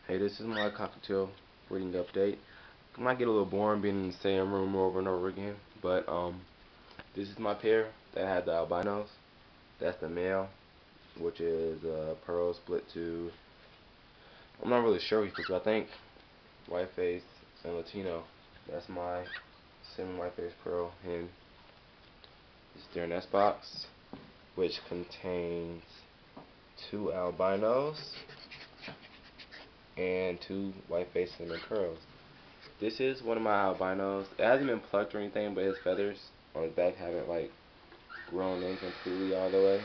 Hey, this is my cockatiel breeding update. It might get a little boring being in the same room over and over again, but this is my pair that had the albinos. That's the male, which is pearl split to. I'm not really sure which, I think whiteface and Latino. That's my semi-whiteface pearl hen. It's their nest box, which contains 2 albinos and 2 whiteface cinnamon pearls. This is one of my albinos. It hasn't been plucked or anything, but his feathers on his back haven't like grown in completely all the way.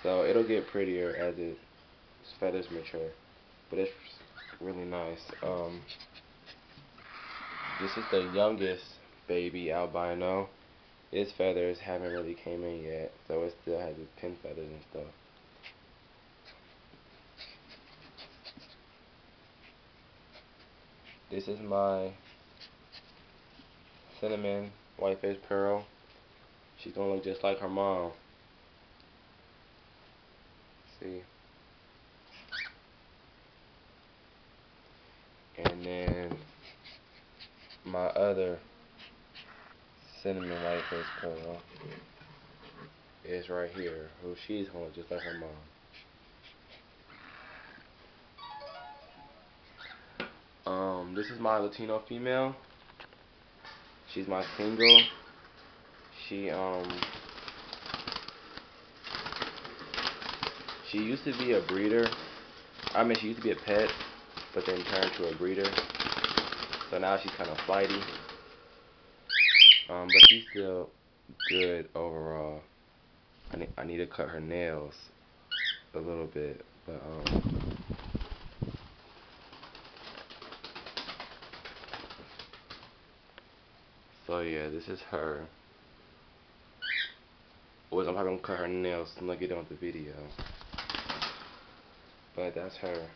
So it'll get prettier as his feathers mature. But it's really nice. This is the youngest baby albino. His feathers haven't really came in yet, so it still has his pin feathers and stuff. This is my cinnamon whiteface pearl. She's gonna look just like her mom. See? And then my other cinnamon whiteface pearl is right here, who she's gonna look just like her mom. This is my Latino female. She's my single. She used to be a breeder. She used to be a pet, but then turned to a breeder. So now she's kind of flighty. But she's still good overall. I need to cut her nails a little bit, but so yeah, this is her. I'm probably gonna cut her nails and I get on the video. But that's her.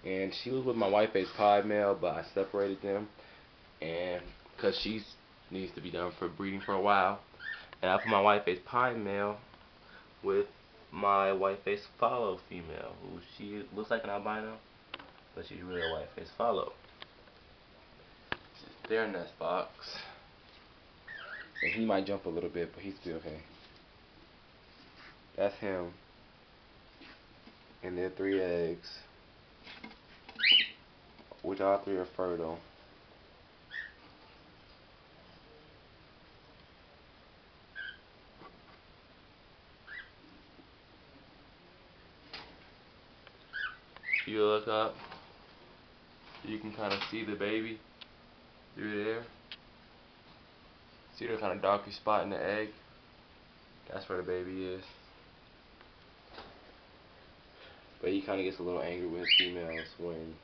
And she was with my whiteface pod male, but I separated them, and because she needs to be done for breeding for a while, and I put my whiteface pod male with my whiteface follow female, who she looks like an albino, but she's really a whiteface follow. This is their nest box, and he might jump a little bit, but he's still okay. That's him, and their 3 eggs, which all 3 are fertile. If you look up, you can kind of see the baby through there. See the kind of darker spot in the egg? That's where the baby is. But he kind of gets a little angry with females when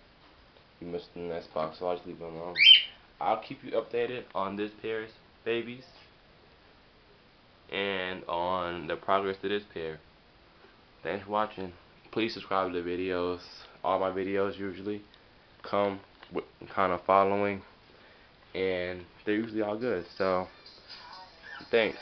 you miss the nest box, so I'll just leave him alone. I'll keep you updated on this pair's babies and on the progress of this pair. Thanks for watching. Please subscribe to the videos. All my videos usually come with kind of following, and they're usually all good. So, thanks.